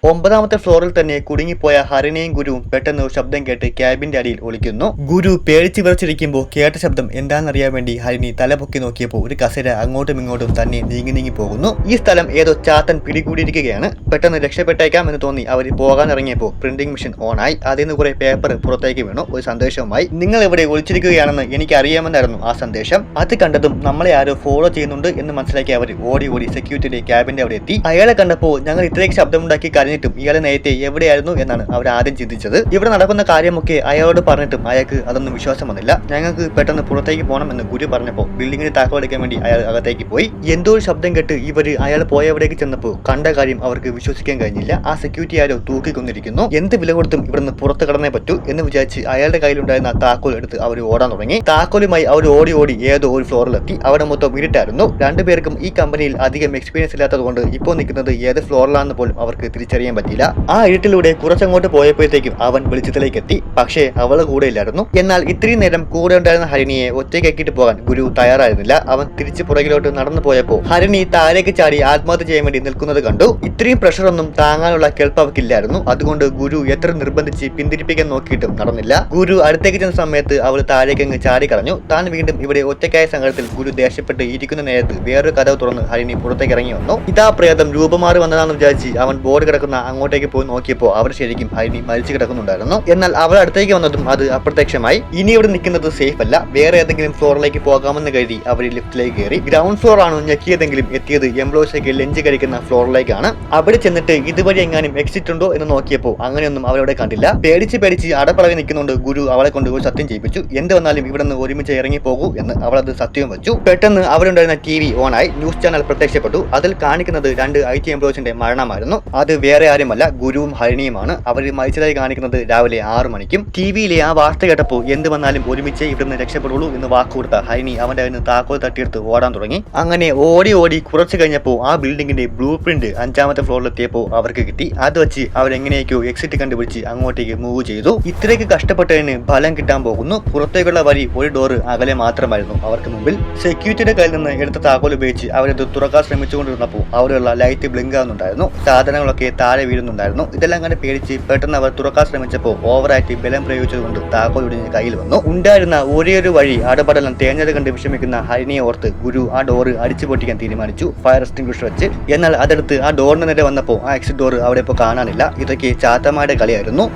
9ാമത്തെ ഫ്ലോറിൽ തന്നെ കുടുങ്ങിപ്പോയ ഹരിണിയും ഗുരുവും പെട്ടെന്ന് ഒരു ശബ്ദം കേട്ട് ക്യാബിന്റെ അടിയിൽ ഒളിക്കുന്നു. ഗുരു പേടിച്ച് വിറച്ചിരിക്കുമ്പോൾ കേട്ട ശബ്ദം എന്താണെന്നറിയാൻ വേണ്ടി ഹരിണി തലപൊക്കി നോക്കിയപ്പോൾ ഒരു കസേര അങ്ങോട്ടും ഇങ്ങോട്ടും തന്നെ നീങ്ങി പോകുന്നു. ഈ സ്ഥലം ഏതോ ചാത്തൻ പിടികൂടിയിരിക്കുകയാണ്. പെട്ടെന്ന് രക്ഷപ്പെട്ടേക്കാം എന്ന് തോന്നി അവർ പോകാൻ ഇറങ്ങിയപ്പോൾ പ്രിന്റിംഗ് മെഷീൻ ഓണായി. അതിൽ നിന്ന് കുറെ പേപ്പർ പുറത്തേക്ക് വീണു. ഒരു സന്ദേശവുമായി നിങ്ങൾ എവിടെ ഒളിച്ചിരിക്കുകയാണെന്ന് എനിക്ക് അറിയാമെന്നായിരുന്നു ആ സന്ദേശം. അത് കണ്ടതും നമ്മളെ ആരോ ഫോളോ ചെയ്യുന്നുണ്ട് എന്ന് മനസ്സിലാക്കി അവർ ഓടി സെക്യൂരിറ്റിയുടെ ക്യാബിന്റെ അവിടെ എത്തി. അയാളെ കണ്ടപ്പോൾ ഞങ്ങൾ ഇത്രയൊക്കെ ശബ്ദമുണ്ടാക്കി കരഞ്ഞിട്ടും ഇയാളെ നേരത്തെ എവിടെയായിരുന്നു എന്നാണ് അവർ ആദ്യം ചിന്തിച്ചത്. ഇവിടെ നടക്കുന്ന കാര്യമൊക്കെ അയാളോട് പറഞ്ഞിട്ടും അയാൾക്ക് അതൊന്നും വിശ്വാസം വന്നില്ല. ഞങ്ങൾക്ക് പെട്ടെന്ന് പുറത്തേക്ക് പോകണം എന്ന് ഗുരു പറഞ്ഞപ്പോൾ ബിൽഡിങ്ങിന് താക്കോലെടുക്കാൻ വേണ്ടി അയാൾ അകത്തേക്ക് പോയി. എന്തോ ഒരു ശബ്ദം കേട്ട് ഇവർ അയാൾ പോയവിടേക്ക് ചെന്നപ്പോൾ കണ്ട കാര്യം അവർക്ക് വിശ്വസിക്കാൻ കഴിഞ്ഞില്ല. ആ സെക്യൂരിറ്റി ആരോ തൂക്കിക്കൊണ്ടിരിക്കുന്നു. എന്ത് വില കൊടുത്തും ഇവിടുന്ന് പുറത്ത് കടന്നേ പറ്റൂ എന്ന് വിചാരിച്ച് അയാളുടെ കയ്യിലുണ്ടായിരുന്ന താക്കോൽ എടുത്ത് അവർ ഓടാൻ തുടങ്ങി. താക്കോലുമായി അവർ ഓടി ഏതോ ഒരു ഫ്ലോറിലെത്തി. അവിടെ മൊത്തം ഇരുട്ടായിരുന്നു. രണ്ടുപേർക്കും ഈ കമ്പനിയിൽ അധികം എക്സ്പീരിയൻസ് ഇല്ലാത്തതുകൊണ്ട് ഇപ്പോൾ നിൽക്കുന്നത് ഏത് ഫ്ലോറിലാണെന്ന് പോലും അവർക്ക് തിരിച്ചറിയാൻ പറ്റില്ല. ആ ഇരുട്ടിലൂടെ കുറച്ചങ്ങോട്ട് പോയപ്പോഴത്തേക്കും അവൻ വെളിച്ചത്തിലേക്ക് എത്തി. പക്ഷേ അവൾ കൂടെ ഇല്ലായിരുന്നു. എന്നാൽ ഇത്രയും നേരം കൂടെ ഉണ്ടായിരുന്ന ഹരിണിയെ ഒറ്റയ്ക്കാക്കിയിട്ട് പോകാൻ ഗുരു തയ്യാറായിരുന്നില്ല. അവൻ തിരിച്ച് പുറകിലോട്ട് നടന്നു പോയപ്പോൾ ഹരിണി താഴേക്ക് ചാടി ആത്മഹത്യ ചെയ്യാൻ വേണ്ടി നിൽക്കുന്നത് കണ്ടു. ഇത്രയും പ്രഷറൊന്നും താങ്ങാനുള്ള കെൽപ്പ് അവക്കില്ലായിരുന്നു. അതുകൊണ്ട് ഗുരു എത്ര നിർബന്ധിച്ച് പിന്തിരിപ്പിക്കാൻ നോക്കിയിട്ടും നടന്നില്ല. ഗുരു അടുത്തേക്ക് ചെന്ന സമയത്ത് അവൾ താഴേക്ക് അങ്ങ് ചാടി കളഞ്ഞു. താൻ വീണ്ടും ഇവിടെ ഒറ്റയ്ക്കായ സങ്കടത്തിൽ ഗുരു ദേഷ്യപ്പെട്ട് ഇരിക്കുന്ന നേരത്ത് വേറൊരു കഥവ് തുറന്ന് ഹരിണി പുറത്തേക്ക് ഇറങ്ങി വന്നു. ഇതാ പ്രേതം രൂപമാറി വന്നതാണെന്ന് വിചാരിച്ച് അവൻ ബോർഡ് കിടക്കുന്ന അങ്ങോട്ടേക്ക് പോയി നോക്കിയപ്പോൾ അവർ ശരിക്കും ഹരിണി മരിച്ചു കിടക്കുന്നുണ്ടായിരുന്നു. എന്നാൽ അവൾ അടുത്തേക്ക് വന്നതും അത് അപ്രത്യക്ഷമായി. ഇനി ഇവിടെ നിൽക്കുന്നത് സേഫ് അല്ല. വേറെ ഏതെങ്കിലും ഫ്ലോറിലേക്ക് പോകാമെന്ന് കരുതി അവർ ലിഫ്റ്റിലേക്ക് കയറി. ഗ്രൗണ്ട് ഫ്ലോർ ആണ് ഞെക്കിയതെങ്കിലും എത്തിയത് എംപ്ലോയീസൊക്കെ ലഞ്ച് കഴിക്കുന്ന ഫ്ലോറിലേക്കാണ്. അവിടെ ചെന്നിട്ട് ഇതുവഴി എങ്ങാനും എക്സിറ്റ് ഉണ്ടോ എന്ന് നോക്കിയപ്പോൾ അങ്ങനെയൊന്നും അവരവിടെ കണ്ടില്ല. പേടിച്ച് അടപ്പളകി നിൽക്കുന്നുണ്ട് ഗുരു അവളെ കൊണ്ട് ഒരു സത്യം ചെയ്യിപ്പിച്ചു. എന്ത് വന്നാലും ഇവിടെ നിന്ന് ഒരുമിച്ച് ഇറങ്ങി പോകൂ എന്ന് അവൾ അത് സത്യവും വെച്ചു. പെട്ടെന്ന് അവരുണ്ടായിരുന്ന TV ഓണായി. ന്യൂസ് ചാനൽ പ്രത്യക്ഷപ്പെട്ടു. അതിൽ കാണിക്കുന്നത് 2 IT എംപ്ലോയീസിന്റെ മരണമായിരുന്നു. അത് വേറെ ആരുമല്ല, ഗുരുവും ഹരിണിയുമാണ്. അവർ മരിച്ചതായി കാണിക്കുന്നത് രാവിലെ 6 മണിക്കും. TVയിലെ ആ വാർത്ത കേട്ടപ്പോൾ എന്ത് വന്നാലും ഒരുമിച്ച് ഇവിടുന്ന് രക്ഷപ്പെടുള്ളൂ എന്ന് വാക്കുകൊടുത്ത ഹരിണി അവന്റെ അതിന് താക്കോൽ തട്ടിയെടുത്ത് ഓടാൻ തുടങ്ങി. അങ്ങനെ ഓടി കുറച്ച് കഴിഞ്ഞപ്പോൾ ആ ബിൽഡിങ്ങിന്റെ ബ്ലൂ പ്രിന്റ് 5ാമത്തെ ഫ്ലോറിലെത്തിയപ്പോൾ അവർക്ക് കിട്ടി. അത് വെച്ച് അവരെങ്ങനെയൊക്കെയോ എക്സിറ്റ് കണ്ടുപിടിച്ച് അങ്ങോട്ടേക്ക് മൂവ് ചെയ്തു. ഇത്രയ്ക്ക് കഷ്ടപ്പെട്ടതിന് ഫലം കിട്ടാൻ പോകുന്നു. പുറത്തേക്കുള്ള വഴി ഒരു ഡോറ് അകലെ മാത്രമായിരുന്നു അവർക്ക് മുമ്പിൽ. സെക്യൂരിറ്റിയുടെ കയ്യിൽ നിന്ന് എടുത്ത താക്കോൽ ഉപയോഗിച്ച് അവരത് തുറക്കാൻ ശ്രമിച്ചുകൊണ്ടിരുന്നപ്പോൾ അവിടെയുള്ള ലൈറ്റ് ബ്ലിങ്ക് ആവുന്നുണ്ടായിരുന്നു. സാധനങ്ങളൊക്കെ താഴെ വീഴുന്നുണ്ടായിരുന്നു. ഇതെല്ലാം കണ്ട് പേടിച്ച് പെട്ടെന്ന് അവർ തുറക്കാൻ ശ്രമിച്ചപ്പോൾ ഓവറായിട്ട് ബലം പ്രയോഗിച്ചതുകൊണ്ട് താക്കോൽ ഒടിഞ്ഞ് കയ്യിൽ വന്നു. ഉണ്ടായിരുന്ന ഒരേയൊരു വഴി അടപടലം തേഞ്ഞത് കണ്ട് വിഷമിക്കുന്ന ഹരിണിയെ ഓർത്ത് ഗുരു ആ ഡോറ് അടിച്ചു പൊട്ടിക്കാൻ തീരുമാനിച്ചു, ഫയർ എക്സ്റ്റിംഗ്വിഷർ വെച്ച്. എന്നാൽ അതെടുത്ത് ആ ഡോറിന് നേരെ വന്നപ്പോൾ ആ എക്സിറ്റ് ഡോർ അവിടെ ഇപ്പോൾ കാണാനില്ല. ഇതൊക്കെ ചാത്തമാരുടെ കളിയായിരുന്നു.